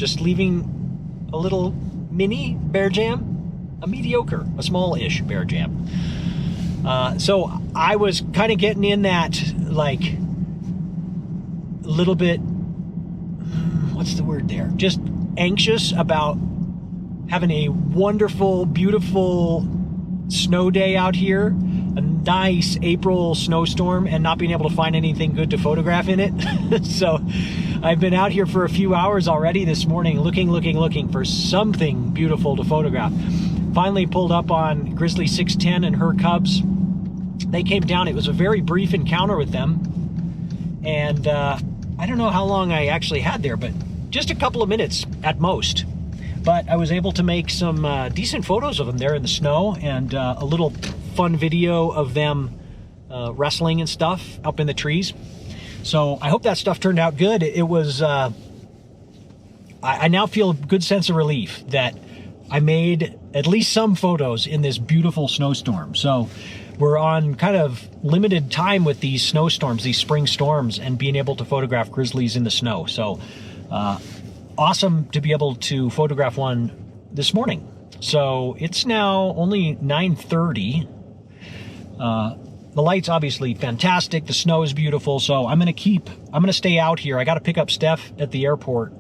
just leaving a little mini bear jam, a small-ish bear jam. So I was kind of getting in that, like, little bit, what's the word there? Just anxious about having a wonderful, beautiful snow day out here, a nice April snowstorm, and not being able to find anything good to photograph in it. So I've been out here for a few hours already this morning looking for something beautiful to photograph. Finally pulled up on Grizzly 610 and her cubs. They came down. It was a very brief encounter with them. And I don't know how long I actually had there, but just a couple of minutes at most. But I was able to make some decent photos of them there in the snow, and a little fun video of them wrestling and stuff up in the trees. So I hope that stuff turned out good. It was, I now feel a good sense of relief that I made at least some photos in this beautiful snowstorm. So we're on kind of limited time with these snowstorms, these spring storms, and being able to photograph grizzlies in the snow. So awesome to be able to photograph one this morning. So it's now only 9:30. The light's obviously fantastic. The snow is beautiful. So I'm going to stay out here. I got to pick up Steph at the airport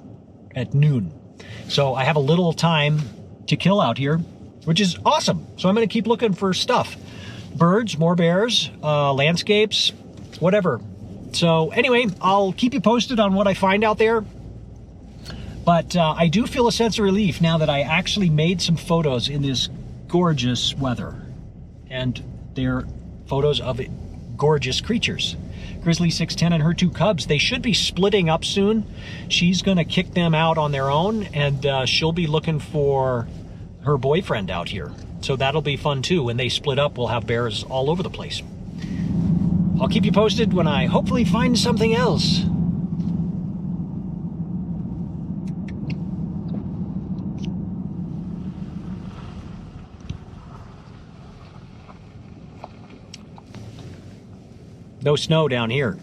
at noon. So I have a little time to kill out here, which is awesome. So I'm going to keep looking for stuff. Birds, more bears, landscapes, whatever. So anyway, I'll keep you posted on what I find out there. But I do feel a sense of relief now that I actually made some photos in this gorgeous weather. And they're photos of gorgeous creatures. Grizzly 610 and her two cubs, they should be splitting up soon. She's going to kick them out on their own, and she'll be looking for her boyfriend out here. So that'll be fun too. When they split up, we'll have bears all over the place. I'll keep you posted when I hopefully find something else. No snow down here.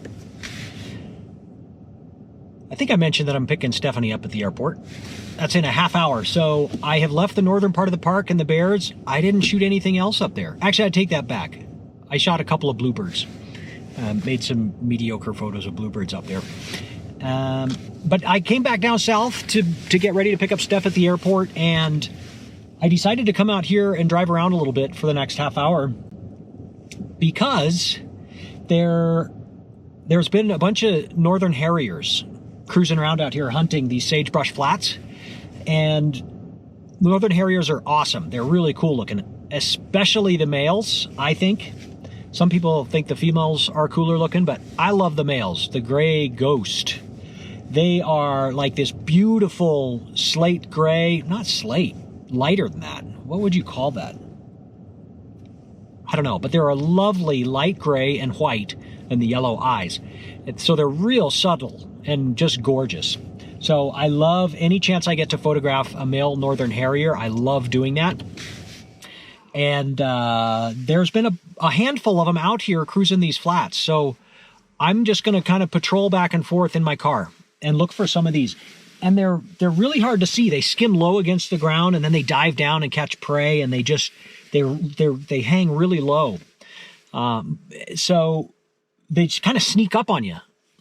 I think I mentioned that I'm picking Stephanie up at the airport. That's in a half hour. So I have left the northern part of the park and the bears. I didn't shoot anything else up there. Actually, I take that back. I shot a couple of bluebirds. Made some mediocre photos of bluebirds up there. But I came back down south to get ready to pick up Steph at the airport, and I decided to come out here and drive around a little bit for the next half hour because there's been a bunch of northern harriers cruising around out here hunting these sagebrush flats. And northern harriers are awesome. They're really cool looking, especially the males, I think. Some people think the females are cooler looking, but I love the males, the gray ghost. They are like this beautiful slate gray, not slate, lighter than that. What would you call that? I don't know, but they're a lovely light gray and white and the yellow eyes. And so they're real subtle and just gorgeous. So I love any chance I get to photograph a male northern harrier. I love doing that. And there's been a handful of them out here cruising these flats. So I'm just going to kind of patrol back and forth in my car and look for some of these. And they're really hard to see. They skim low against the ground, and then they dive down and catch prey, and they hang really low. So they just kind of sneak up on you.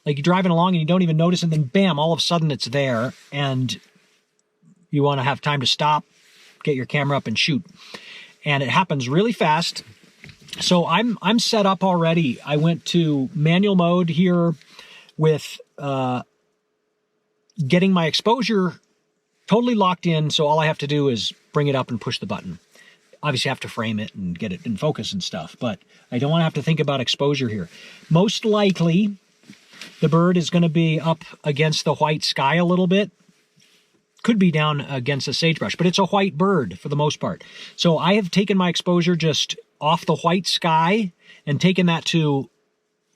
Like you're driving along and you don't even notice, and then bam, all of a sudden it's there, and you want to have time to stop, get your camera up and shoot. And it happens really fast. So I'm set up already. I went to manual mode here with getting my exposure totally locked in. So all I have to do is bring it up and push the button. Obviously I have to frame it and get it in focus and stuff, but I don't want to have to think about exposure here. Most likely the bird is going to be up against the white sky a little bit. Could be down against the sagebrush, but it's a white bird for the most part. So I have taken my exposure just off the white sky and taken that to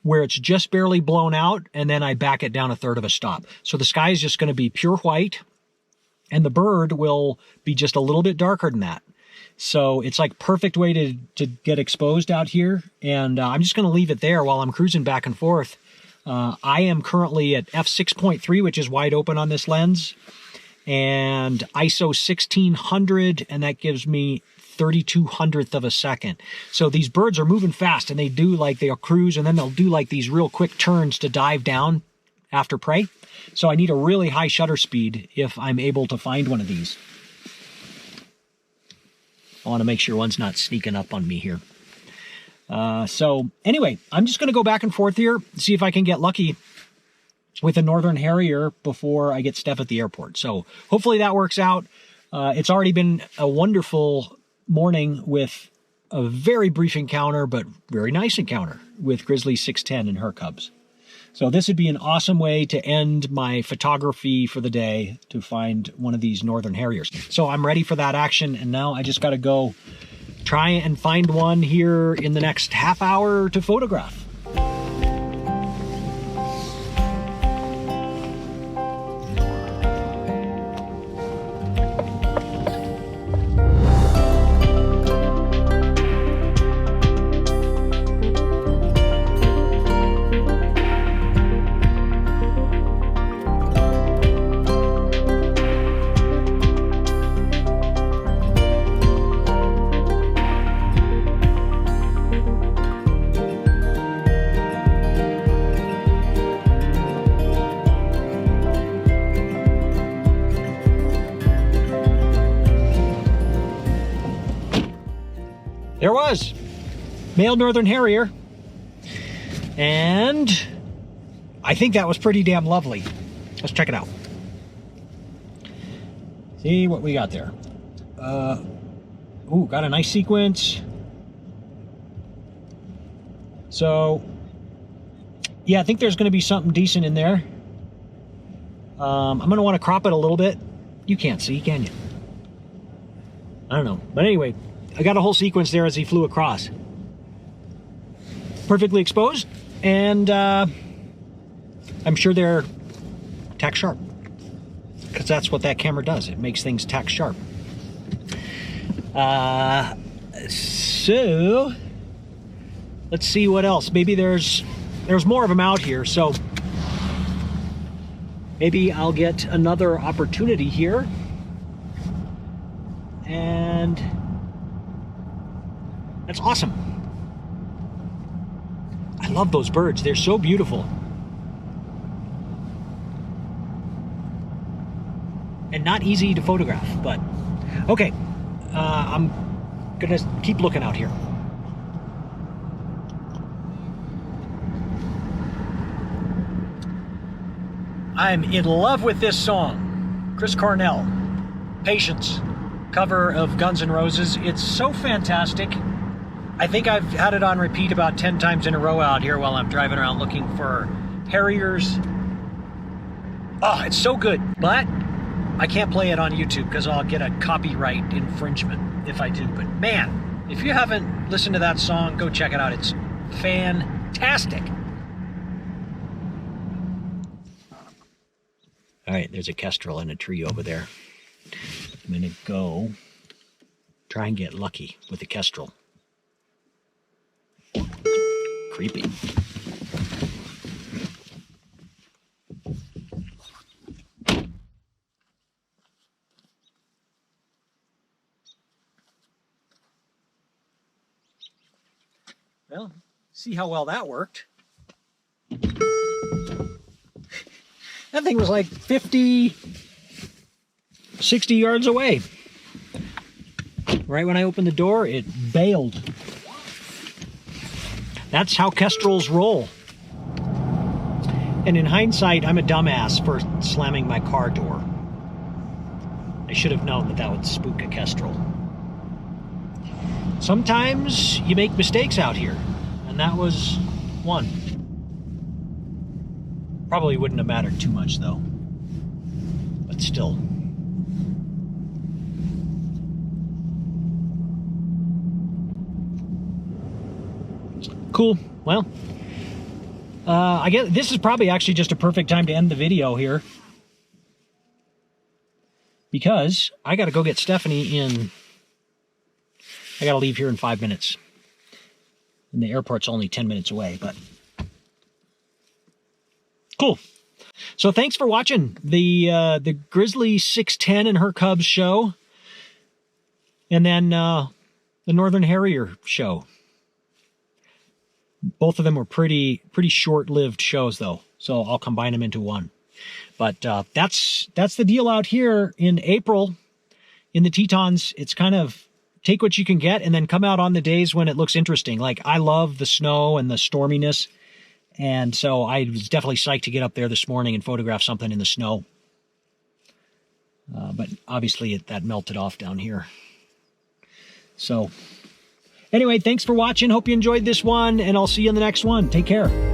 where it's just barely blown out, and then I back it down a third of a stop. So the sky is just going to be pure white, and the bird will be just a little bit darker than that. So it's like perfect way to get exposed out here. And I'm just going to leave it there while I'm cruising back and forth. I am currently at f6.3, which is wide open on this lens. and ISO 1600, and that gives me 3200th of a second. So these birds are moving fast, and they'll cruise, and then they'll do like these real quick turns to dive down after prey. So I need a really high shutter speed if I'm able to find one of these. I want to make sure one's not sneaking up on me here. So anyway, I'm just going to go back and forth here, see if I can get lucky with a northern harrier before I get Steph at the airport. So hopefully that works out. It's already been a wonderful morning with a very brief encounter, but very nice encounter with Grizzly 610 and her cubs. So this would be an awesome way to end my photography for the day, to find one of these northern harriers. So I'm ready for that action, and now I just got to go try and find one here in the next half hour to photograph. There was male northern harrier, and I think that was pretty damn lovely. Let's check it out. See what we got there. Ooh, got a nice sequence. So yeah, I think there's going to be something decent in there. I'm going to want to crop it a little bit. You can't see, can you? I don't know, but anyway, I got a whole sequence there as he flew across. Perfectly exposed, and I'm sure they're tack sharp, because that's what that camera does. It makes things tack sharp. So let's see what else. Maybe there's more of them out here, so maybe I'll get another opportunity here. And that's awesome. I love those birds. They're so beautiful. And not easy to photograph, but okay. I'm gonna keep looking out here. I'm in love with this song. Chris Cornell, Patience, cover of Guns N' Roses. It's so fantastic. I think I've had it on repeat about 10 times in a row out here while I'm driving around looking for harriers. Oh, it's so good, but I can't play it on YouTube because I'll get a copyright infringement if I do. But man, if you haven't listened to that song, go check it out. It's fantastic. All right, there's a kestrel in a tree over there. I'm gonna go try and get lucky with a kestrel. Creepy. Well, see how well that worked. That thing was like 50, 60 yards away. Right when I opened the door, it bailed. That's how kestrels roll. And in hindsight, I'm a dumbass for slamming my car door. I should have known that that would spook a kestrel. Sometimes you make mistakes out here, and that was one. Probably wouldn't have mattered too much though, but still. Cool. Well, I guess this is probably actually just a perfect time to end the video here, because I got to go get Stephanie in. I got to leave here in 5 minutes. And the airport's only 10 minutes away, but cool. So thanks for watching the Grizzly 610 and her cubs show, and then the Northern Harrier show. Both of them were pretty short-lived shows, though, so I'll combine them into one. But that's the deal out here in April in the Tetons. It's kind of take what you can get and then come out on the days when it looks interesting. Like, I love the snow and the storminess, and so I was definitely psyched to get up there this morning and photograph something in the snow. But obviously that melted off down here. So anyway, thanks for watching. Hope you enjoyed this one, and I'll see you in the next one. Take care.